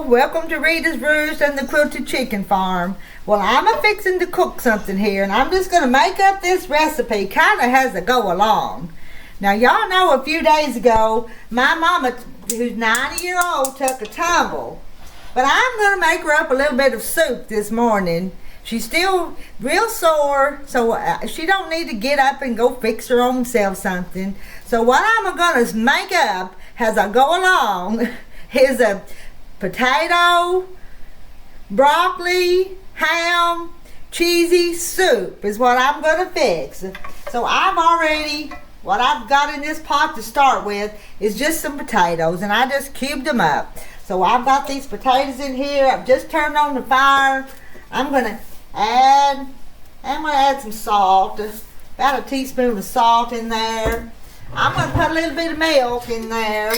welcome to Rita's Roost and the Quilted Chicken Farm. Well, I'm a-fixing to cook something here, and I'm just going to make up this recipe kind of as I go along. Now, y'all know a few days ago, my mama, who's 90-year-old, took a tumble. But I'm going to make her up a little bit of soup this morning. She's still real sore, so she don't need to get up and go fix her own self something. So what I'm going to make up as I go along is a potato, broccoli, ham, cheesy soup is what I'm going to fix. So what I've got in this pot to start with is just some potatoes, and I just cubed them up. So I've got these potatoes in here. I've just turned on the fire. I'm going to add some salt, about a teaspoon of salt in there. I'm going to put a little bit of milk in there.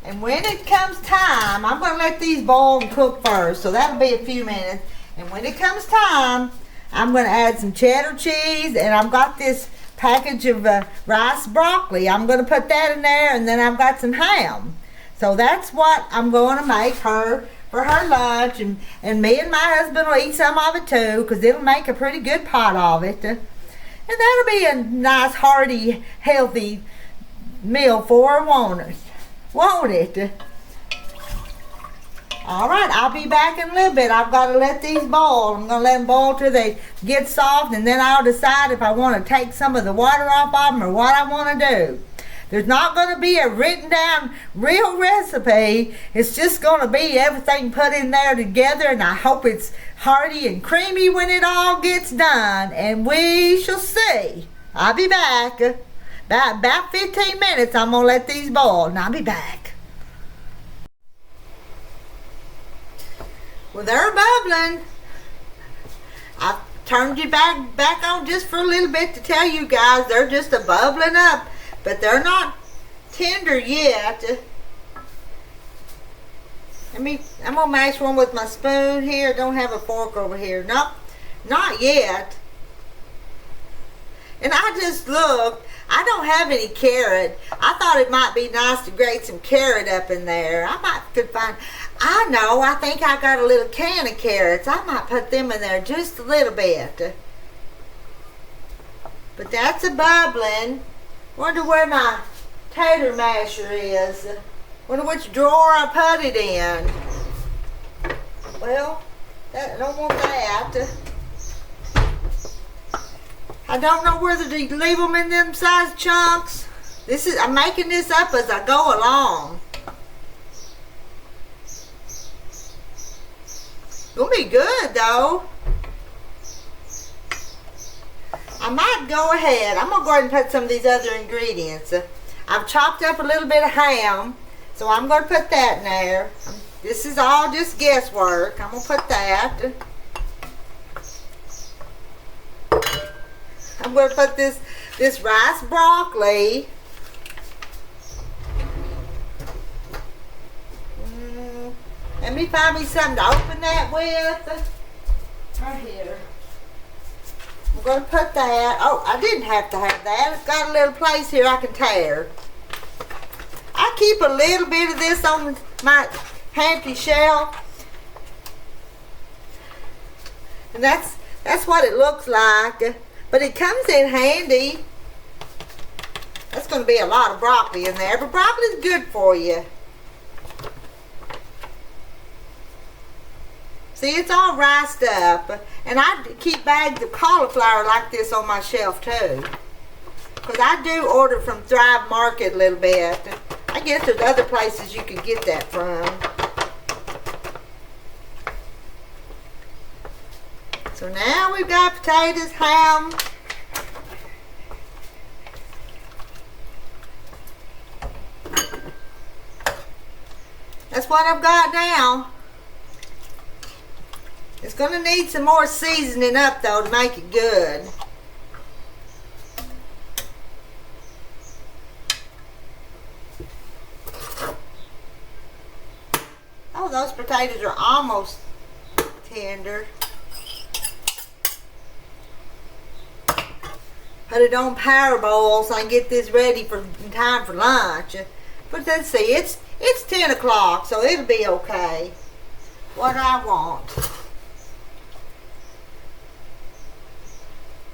And when it comes time, I'm going to let these boil and cook first, so that'll be a few minutes. And when it comes time, I'm going to add some cheddar cheese, and I've got this package of rice broccoli. I'm going to put that in there, and then I've got some ham. So that's what I'm going to make her for her lunch, and me and my husband will eat some of it too, because it'll make a pretty good pot of it. And that'll be a nice, hearty, healthy meal for her, won't it? Alright, I'll be back in a little bit. I've got to let these boil. I'm going to let them boil till they get soft, and then I'll decide if I want to take some of the water off of them or what I want to do. There's not going to be a written down real recipe. It's just going to be everything put in there together, and I hope it's hearty and creamy when it all gets done, and we shall see. I'll be back. About 15 minutes, I'm going to let these boil, and I'll be back. Well, they're bubbling. I've turned you back on just for a little bit to tell you guys they're just bubbling up, but they're not tender yet. I'm going to mash one with my spoon here. Don't have a fork over here. Nope, not yet. And I just looked. I don't have any carrot. I thought it might be nice to grate some carrot up in there. I think I got a little can of carrots. I might put them in there just a little bit. But that's a bubbling. Wonder where my tater masher is. Wonder which drawer I put it in. Well, I don't want that. I don't know whether to leave them in them size chunks. I'm making this up as I go along. It'll be good though. I might go ahead. I'm going to go ahead and put some of these other ingredients. I've chopped up a little bit of ham, so I'm going to put that in there. This is all just guesswork. I'm going to put that. I'm going to put this rice broccoli. Let me find me something to open that with. Right here. I'm going to put that. Oh, I didn't have to have that. It's got a little place here I can tear. I keep a little bit of this on my pantry shelf. And that's what it looks like. But it comes in handy. That's going to be a lot of broccoli in there. But broccoli's good for you. See, it's all riced up. And I keep bags of cauliflower like this on my shelf too. Because I do order from Thrive Market a little bit. I guess there's other places you can get that from. So now we've got potatoes, ham. That's what I've got now. It's going to need some more seasoning up though to make it good. Oh, those potatoes are almost tender. Put put it on power boil so I can get this ready for in time for lunch. But let's see, it's 10 o'clock, so it'll be okay. What I want.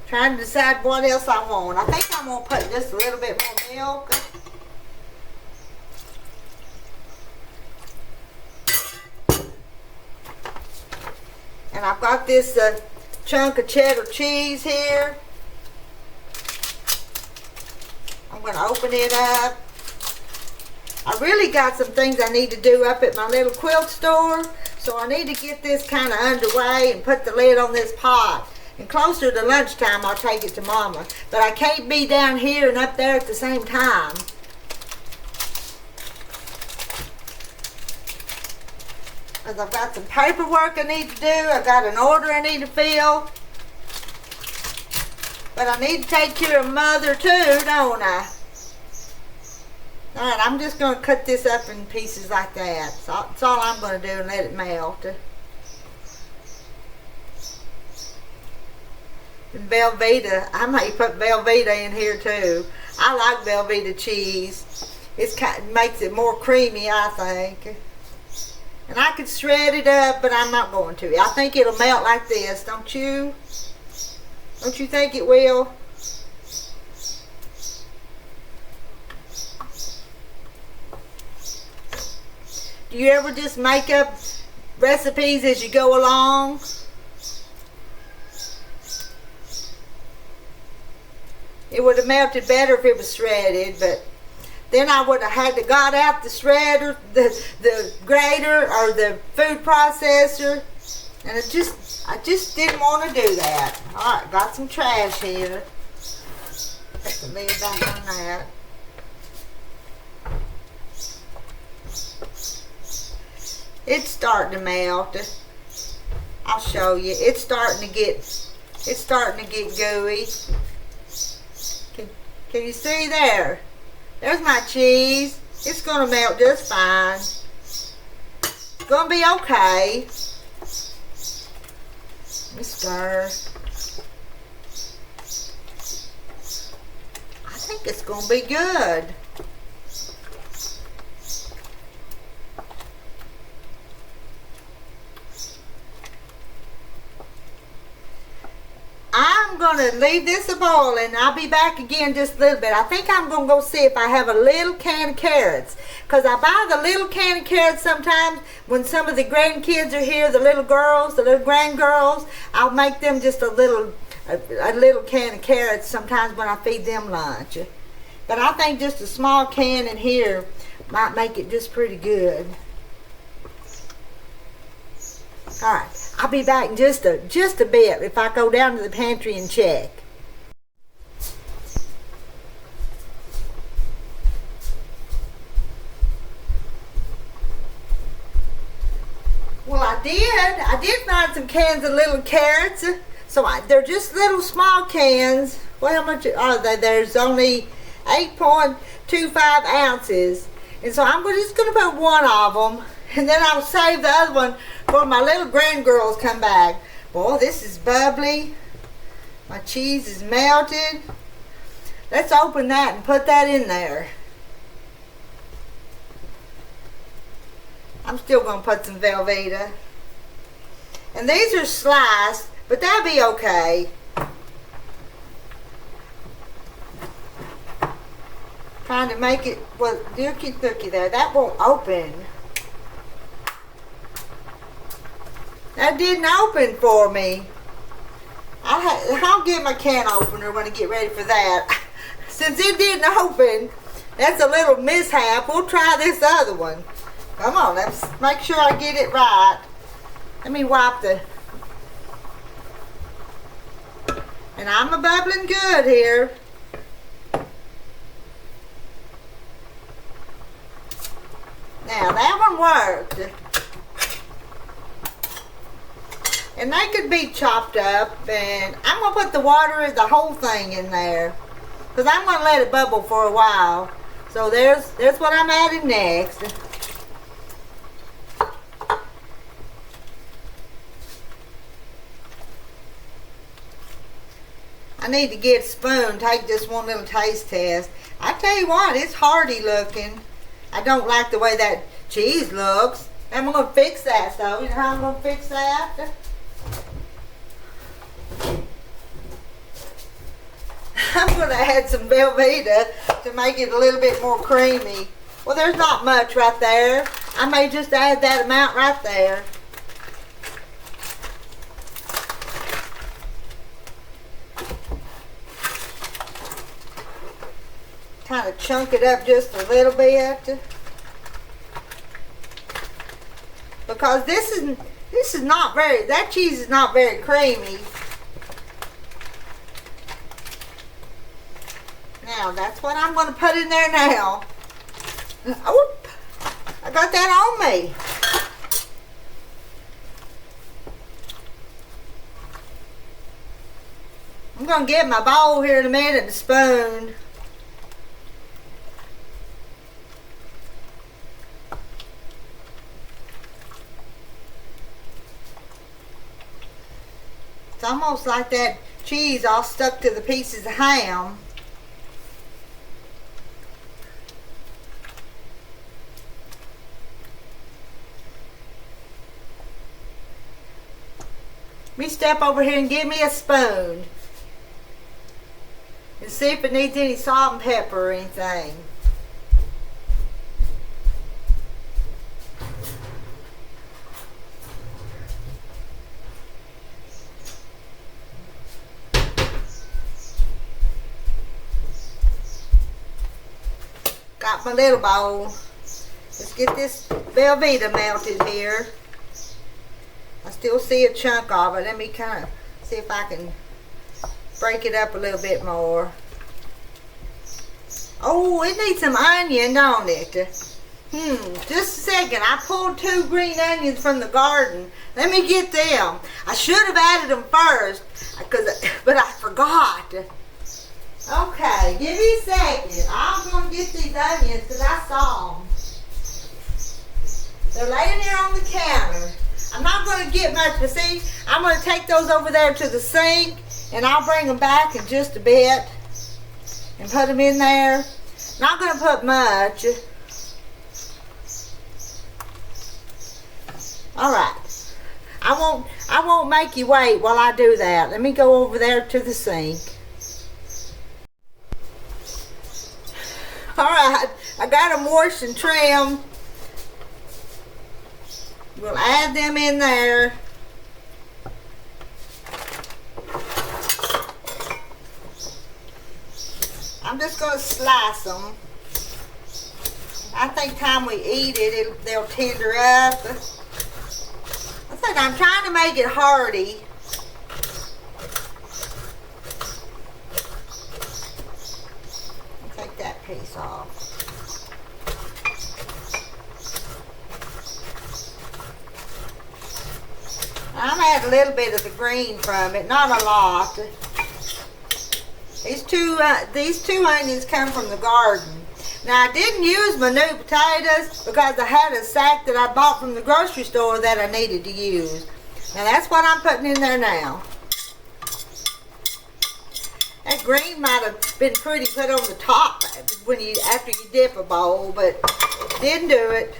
Trying to decide what else I want. I think I'm going to put just a little bit more milk. And I've got this chunk of cheddar cheese here. I'm going to open it up. I really got some things I need to do up at my little quilt store. So I need to get this kind of underway and put the lid on this pot. And closer to lunchtime, I'll take it to Mama. But I can't be down here and up there at the same time. Because I've got some paperwork I need to do. I've got an order I need to fill. But I need to take care of Mother too, don't I? Alright, I'm just going to cut this up in pieces like that. So that's all I'm going to do and let it melt. And Velveeta, I might put Velveeta in here too. I like Velveeta cheese. It makes it more creamy, I think. And I could shred it up, but I'm not going to. I think it'll melt like this, don't you? Don't you think it will? Do you ever just make up recipes as you go along? It would have melted better if it was shredded, but then I would have had to got out the shredder, the grater, or the food processor, and I just didn't want to do that. All right, got some trash here. Put the lid back on that. It's starting to melt. I'll show you. It's starting to get gooey. Can you see there? There's my cheese. It's going to melt just fine. It's going to be okay. Let me stir. I think it's going to be good. I'm going to leave this a boil and I'll be back again just a little bit. I think I'm going to go see if I have a little can of carrots. Because I buy the little can of carrots sometimes when some of the grandkids are here, the little girls, the little grandgirls. I'll make them just a little can of carrots sometimes when I feed them lunch. But I think just a small can in here might make it just pretty good. Alright, I'll be back in just a bit if I go down to the pantry and check. Well, I did find some cans of little carrots. So they're just little small cans. Well, how much are they? There's only 8.25 ounces. And so I'm just going to put one of them. And then I'll save the other one for my little grandgirls come back. Boy, this is bubbly. My cheese is melted. Let's open that and put that in there. I'm still going to put some Velveeta. And these are sliced, but that'll be okay. Trying to make it, well, looky there. That won't open. That didn't open for me. I'll get my can opener when I get ready for that. Since it didn't open, that's a little mishap. We'll try this other one. Come on, let's make sure I get it right. Let me wipe the... And I'm a bubbling good here. Now, that one worked. And they could be chopped up, and I'm going to put the water, the whole thing in there. Because I'm going to let it bubble for a while. So there's what I'm adding next. I need to get a spoon, take just one little taste test. I tell you what, it's hearty looking. I don't like the way that cheese looks. I'm going to fix that though. You know how I'm going to fix that? I'm going to add some Velveeta to make it a little bit more creamy. Well, there's not much right there. I may just add that amount right there. Kind of chunk it up just a little bit. Because this is not very, that cheese is not very creamy. Now, that's what I'm going to put in there now. Oh, I got that on me. I'm going to get my bowl here in a minute, the spoon. It's almost like that cheese all stuck to the pieces of ham. Let me step over here and get me a spoon and see if it needs any salt and pepper or anything. Got my little bowl. Let's get this Velveeta melted here. I still see a chunk of it. Let me kind of see if I can break it up a little bit more. Oh, it needs some onion, don't it? Just a second. I pulled 2 green onions from the garden. Let me get them. I should have added them first, but I forgot. Okay, give me a second. I'm going to get these onions because I saw them. They're laying here on the counter. I'm not going to get much, but see, I'm going to take those over there to the sink, and I'll bring them back in just a bit and put them in there. Not going to put much. All right. I won't make you wait while I do that. Let me go over there to the sink. All right. I got them washed and trimmed. We'll add them in there. I'm just going to slice them. I think time we eat it, they'll tender up. I think I'm trying to make it hearty. I'll take that piece off. I'm add a little bit of the green from it, not a lot. These two onions come from the garden. Now I didn't use my new potatoes because I had a sack that I bought from the grocery store that I needed to use. Now that's what I'm putting in there now. That green might have been pretty put on the top after you dip a bowl, but didn't do it.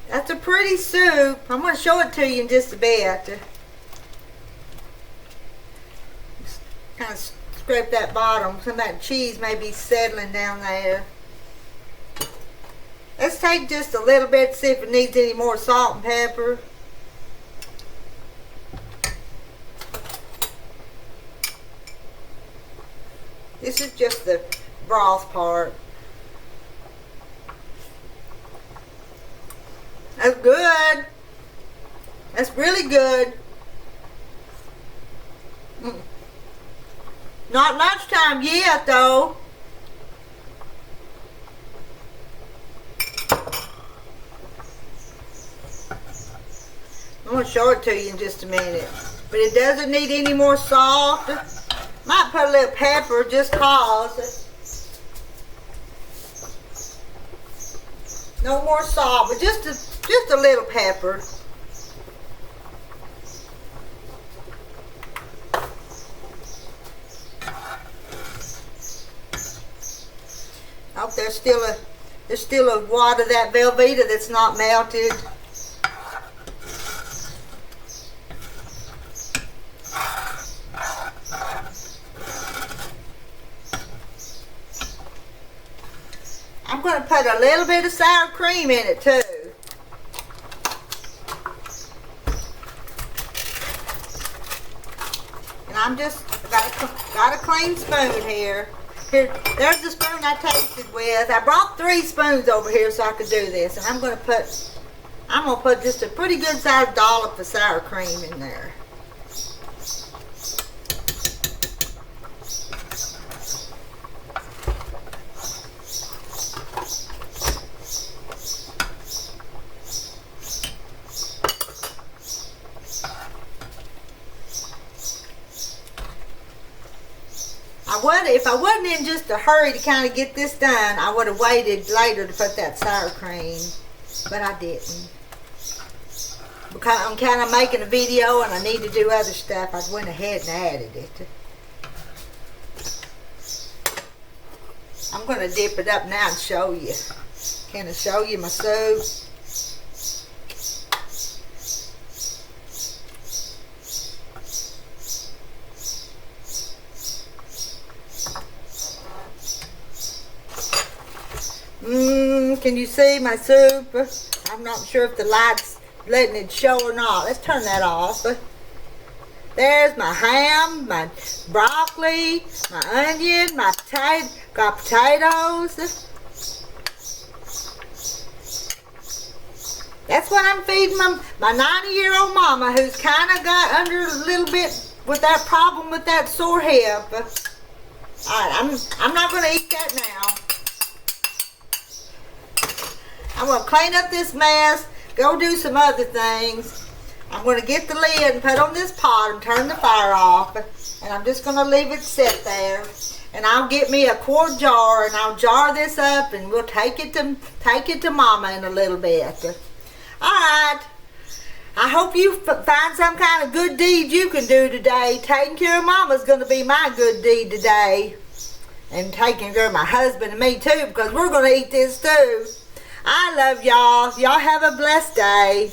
That's a pretty soup. I'm going to show it to you in just a bit. Just kind of scrape that bottom. Some of that cheese may be settling down there. Let's take just a little bit to see if it needs any more salt and pepper. This is just the broth part. That's good. That's really good. Not lunchtime yet, though. I'm going to show it to you in just a minute. But it doesn't need any more salt. Might put a little pepper just cause. No more salt, but just a little pepper. hope there's still a wad of that Velveeta that's not melted. I'm going to put a little bit of sour cream in it too. And I'm just got a clean spoon here. Here, there's the spoon I tasted with. I brought 3 spoons over here so I could do this. And I'm going to put just a pretty good sized dollop of sour cream in there. If I wasn't in just a hurry to kind of get this done, I would have waited later to put that sour cream, but I didn't. Because I'm kind of making a video and I need to do other stuff, I went ahead and added it. I'm going to dip it up now and show you. Can I show you my soup? Can you see my soup? I'm not sure if the light's letting it show or not. Let's turn that off. There's my ham, my broccoli, my onion, my potato, got potatoes. That's what I'm feeding my 90-year-old mama, who's kind of got under a little bit with that problem with that sore hip. Alright, I'm not going to eat that now. I'm going to clean up this mess, go do some other things. I'm going to get the lid and put on this pot and turn the fire off. And I'm just going to leave it sit there. And I'll get me a quart jar and I'll jar this up and we'll take it to Mama in a little bit. Alright. I hope you find some kind of good deed you can do today. Taking care of Mama's going to be my good deed today. And taking care of my husband and me too, because we're going to eat this too. I love y'all. Y'all have a blessed day.